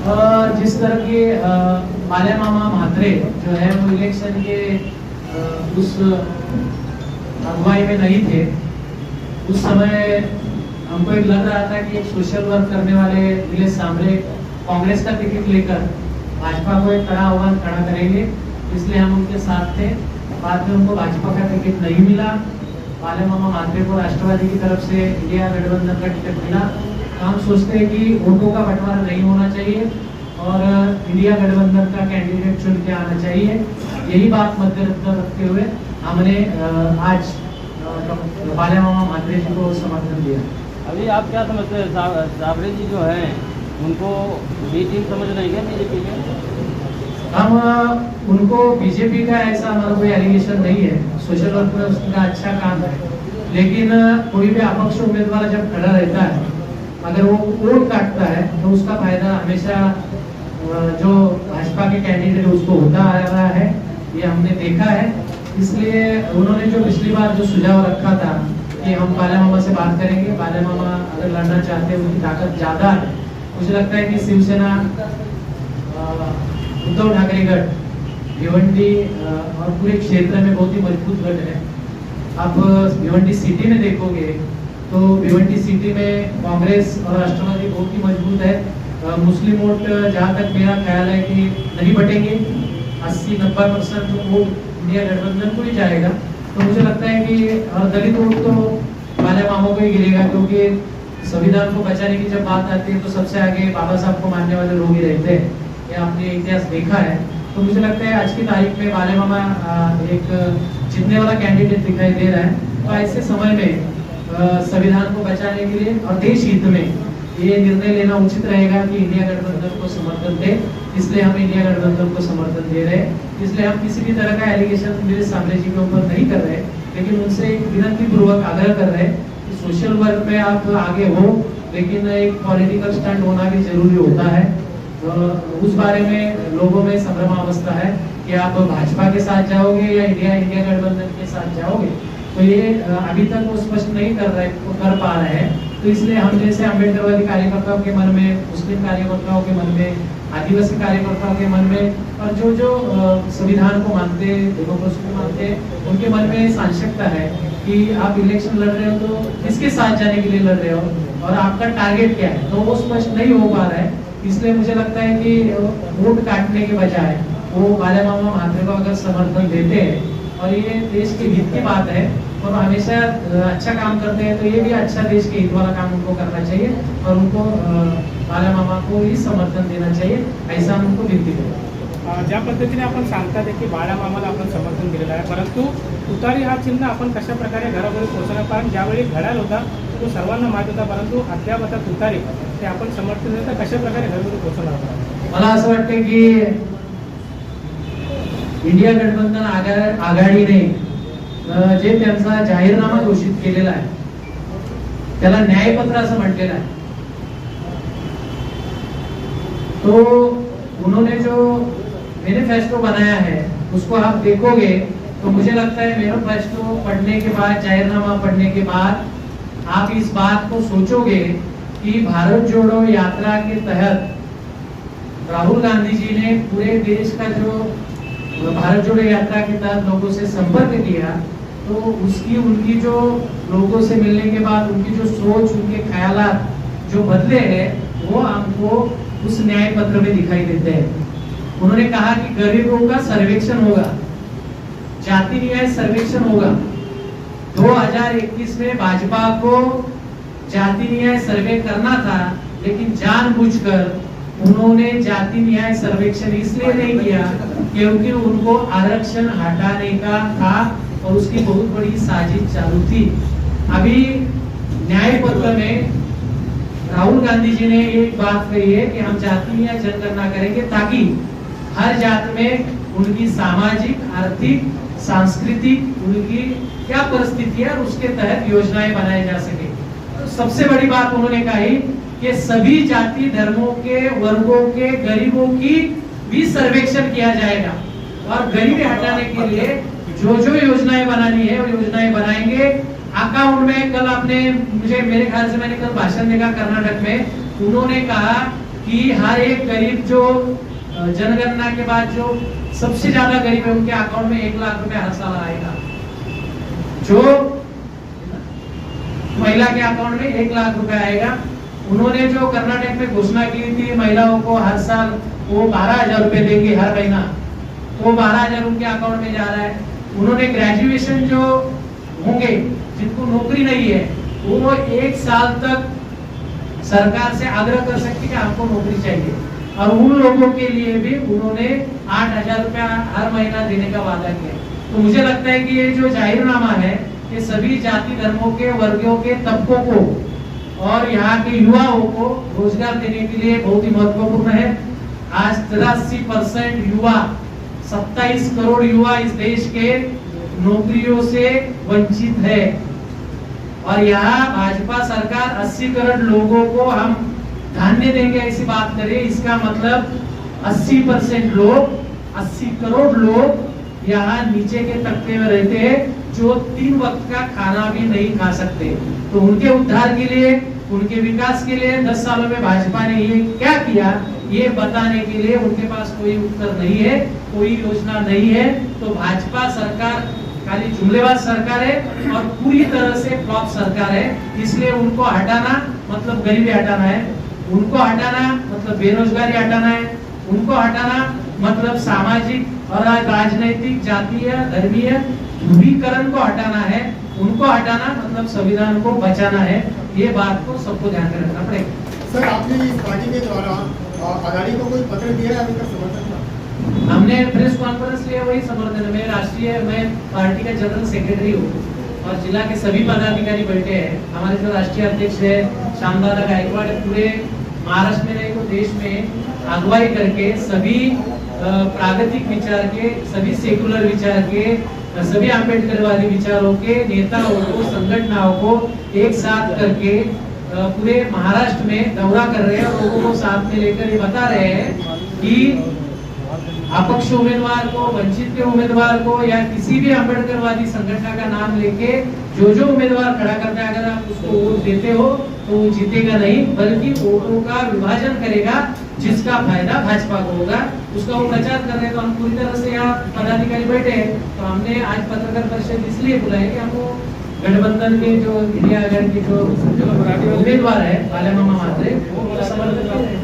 जिस तरह के माले मामा म्हात्रे जो है वो इलेक्शन के उस अगुवाई में नहीं थे। उस समय हमको एक लग रहा था कि एक सोशल वर्क करने वाले नीलेश सांबरे कांग्रेस का टिकट लेकर भाजपा को एक कड़ा आह्वान खड़ा करेंगे, इसलिए हम उनके साथ थे। बाद में उनको भाजपा का टिकट नहीं मिला। माले मामा म्हात्रे को राष्ट्रवादी की तरफ से इंडिया गठबंधन का टिकट मिला। हम सोचते हैं कि वोटों का बंटवारा नहीं होना चाहिए और इंडिया गठबंधन का कैंडिडेट चुन के आना चाहिए। यही बात मद्देनजर रखते हुए हमने आज माले मामा म्हात्रे जी को समर्थन दिया। अभी आप क्या समझते हैं, साबरे जी जो हैं उनको बी टीम समझ रहे हैं बीजेपी में? हम उनको बीजेपी का ऐसा हमारा कोई एलिगेशन नहीं है। सोशल वर्क में उसका अच्छा काम है, लेकिन कोई भी अपक्ष उम्मीदवार जब खड़ा रहता है, अगर वो वोट काटता है तो उसका फायदा हमेशा जो भाजपा के कैंडिडेट उसको होता आ रहा है, ये हमने देखा है। इसलिए उन्होंने जो पिछली बार जो सुझाव रखा था कि हम बाला मामा से बात करेंगे, बाला मामा अगर लड़ना चाहते हैं, उनकी ताकत ज्यादा है। मुझे लगता है कि शिवसेना, उद्धव ठाकरे गढ़, भिवंडी और पूरे क्षेत्र में बहुत ही मजबूत गढ़ है। अब भिवंडी सिटी में देखोगे तो भिवंडी सिटी में कांग्रेस और राष्ट्रवादी बहुत ही मजबूत है। मुस्लिम वोट जहाँ तक मेरा ख्याल है कि नहीं बटेंगे, 80-90% वोट इंडिया गठबंधन को ही जाएगा। तो मुझे लगता है कि दलित वोट तो माले मामों को ही गिरेगा, क्योंकि संविधान को बचाने की जब बात आती है तो सबसे आगे बाबा साहब को मानने वाले लोग ही रहते हैं। ये आपने इतिहास देखा है। तो मुझे लगता है आज की तारीख में माले मामा एक जीतने वाला कैंडिडेट दिखाई दे रहा है। तो ऐसे समय में संविधान को बचाने के लिए और देश हित में ये निर्णय लेना उचित रहेगा कि इंडिया गठबंधन को समर्थन दे। इसलिए हम इंडिया गठबंधन को समर्थन दे रहे हैं। इसलिए हम किसी भी तरह का एलिगेशन नीलेश सांबरे जी के ऊपर नहीं कर रहे, लेकिन उनसे एक विनती पूर्वक आग्रह कर रहे हैं कि सोशल वर्क में आप आगे हो, लेकिन एक पॉलिटिकल स्टंट होना भी जरूरी होता है। उस बारे में लोगों में संभ्रमावस्था है कि आप भाजपा के साथ जाओगे या इंडिया गठबंधन के साथ जाओगे। तो ये अभी तक वो स्पष्ट नहीं कर पा रहे हैं। तो इसलिए हम जैसे अम्बेडकरवादी कार्यकर्ताओं के मन में, मुस्लिम कार्यकर्ताओं के मन में, आदिवासी कार्यकर्ताओं के मन में और जो संविधान को मानते, डेमोक्रेसी को मानते, उनके मन में सांशकता है कि आप इलेक्शन लड़ रहे हो तो किसके साथ जाने के लिए लड़ रहे हो और आपका टारगेट क्या है, तो वो स्पष्ट नहीं हो पा रहा है। इसलिए मुझे लगता है कि वोट काटने के बजाय वो माले मामा म्हात्रे को अगर समर्थन देते हैं और ये देश के हित की बात है और हमेशा अच्छा काम करते हैं, तो ये भी अच्छा देश के हित वाला काम उनको करना चाहिए और उनको माले मामा को ही समर्थन देना चाहिए, ऐसा हम उनको विनती करें। ज्या पद्धतीने आपण सांगता की बाळा मामाला आपण समर्थन दिलेलं आहे, परंतु तुतारी हा चिन्ह आपण कशा प्रकारे घरोघरी पोहोचवणार? कारण ज्यावेळी घड्याळ होता तो सर्वांना माहीत होता, परंतु अद्याप आता तुतारी ते आपण समर्थन देता कशा प्रकारे घरोघरी पोहोचवणार? मला असं वाटतं की इंडिया गठबंधन आघाडीने जे त्यांचा जाहीरनामा घोषित केलेला आहे त्याला न्यायपत्र असं म्हटलेलं आहे। तो उन्होंने जो मैनिफेस्टो बनाया है उसको आप देखोगे तो मुझे लगता है मैनिफेस्टो पढ़ने के बाद, जाहिरनामा पढ़ने के बाद आप इस बात को सोचोगे कि भारत जोड़ो यात्रा के तहत राहुल गांधी जी ने पूरे देश का जो भारत जोड़ो यात्रा के तहत लोगों से संपर्क किया, तो उसकी उनकी जो लोगों से मिलने के बाद उनकी जो सोच, उनके ख्यालात जो बदले हैं वो हमको उस न्याय पत्र में दिखाई देते हैं। उन्होंने कहा कि गरीबों का सर्वेक्षण होगा, जाति न्याय सर्वेक्षण होगा। 2021 में भाजपा को जाति न्याय सर्वे करना था, लेकिन जानबूझकर उन्होंने जाति न्याय सर्वेक्षण इसलिए नहीं किया क्योंकि उनको आरक्षण हटाने का था और उसकी बहुत बड़ी साजिश चालू थी। अभी न्याय पत्र में राहुल गांधी जी ने एक बात कही है कि हम जातीय जनगणना करेंगे ताकि हर जात में उनकी सामाजिक, आर्थिक, सांस्कृतिक उनकी क्या परिस्थिति है और उसके तहत योजनाएं बनाई जा सके। तो सबसे बड़ी बात उन्होंने कही कि सभी जाति धर्मों के, वर्गों के, गरीबों की भी सर्वेक्षण किया जाएगा और गरीबी हटाने के लिए जो जो योजनाएं बनानी है वो योजनाएं बनाएंगे। अकाउंट में कल आपने मेरे ख्याल से मैंने कल भाषण देखा कर्नाटक में, उन्होंने कहा कि हर एक गरीब जो जनगणना के बाद जो सबसे ज्यादा गरीब है उनके अकाउंट में 1 लाख रुपए हर साल आएगा। जो महिला के अकाउंट में 1 लाख रुपए आएगा। उन्होंने जो कर्नाटक में घोषणा की थी महिलाओं को हर साल वो 12,000 रुपए देंगे हर महीना, वो 12,000 उनके अकाउंट में जा रहा है। उन्होंने ग्रेजुएशन जो होंगे जिनको नौकरी नहीं है वो 1 साल तक सरकार से आग्रह कर सकते कि हमको नौकरी चाहिए, और उन लोगों के लिए भी उन्होंने 8,000 रुपया हर महीना देने का वादा किया। तो मुझे लगता है कि ये जो जाहिरनामा है ये सभी जाति धर्मों के वर्गों के तबकों को और यहाँ के युवाओं को रोजगार देने के लिए बहुत ही महत्वपूर्ण है। आज 83% युवा, 27 करोड़ युवा इस देश के नौकरियों से वंचित है, और यहाँ भाजपा सरकार 80 करोड़ लोगों को हम धान्य देंगे ऐसी बात करे, इसका मतलब 80% लोग, 80 करोड़ लोग यहाँ नीचे के तबके में रहते हैं जो 3 वक्त का खाना भी नहीं खा सकते। तो उनके उद्धार के लिए, उनके विकास के लिए 10 सालों में भाजपा ने ये क्या किया ये बताने के लिए उनके पास कोई उत्तर नहीं है, कोई योजना नहीं है। तो भाजपा सरकार खाली जुमलेबाज सरकार है और पूरी तरह से फ्लॉप सरकार है। इसलिए उनको हटाना मतलब गरीबी हटाना है, उनको हटाना मतलब बेरोजगारी हटाना है, उनको हटाना मतलब सामाजिक और राजनीतिक जातीय धर्मीय ध्रुवीकरण को हटाना है, उनको हटाना मतलब संविधान को बचाना है। ये बात को सबको ध्यान में रखना पड़ेगा। सर, आपने इस पार्टी के द्वारा आघाड़ी को कोई पत्र दिया है अभी तक समर्थन का? हमने प्रेस कॉन्फ्रेंस लिया, वही समर्थन है। मैं पार्टी का जनरल सेक्रेटरी हूँ और जिला के सभी पदाधिकारी बैठे हैं। हमारे जो राष्ट्रीय अध्यक्ष है श्यामदादा गायकवाड़ पूरे महाराष्ट्र में नहीं तो देश में अगुवाई करके सभी प्रागतिक विचार के, सभी सेकुलर विचार के, सभी अम्बेडकरवादी विचारों के नेताओं को, संगठनों को एक साथ करके पूरे महाराष्ट्र में दौरा कर रहे हैं और लोगों को साथ में लेकर ये बता रहे हैं कि अपक्ष उम्मीदवार को, वंचित के उम्मीदवार को या किसी भी अम्बेडकरवादी संगठन का नाम लेके जो उम्मीदवार खड़ा करता है अगर आप उसको वोट देते हो तो वो जीतेगा नहीं, बल्कि वोटों का विभाजन करेगा जिसका फायदा भाजपा को होगा, उसका वो प्रचार कर रहे हैं। तो हम पूरी तरह से यहाँ पदाधिकारी बैठे हैं। तो हमने आज पत्रकार परिषद इसलिए बुलाई कि हमको गठबंधन के जो इंडिया आघाड़ी के जो उम्मीदवार है बाला मामा मात्रे वो समर्थन करते हैं।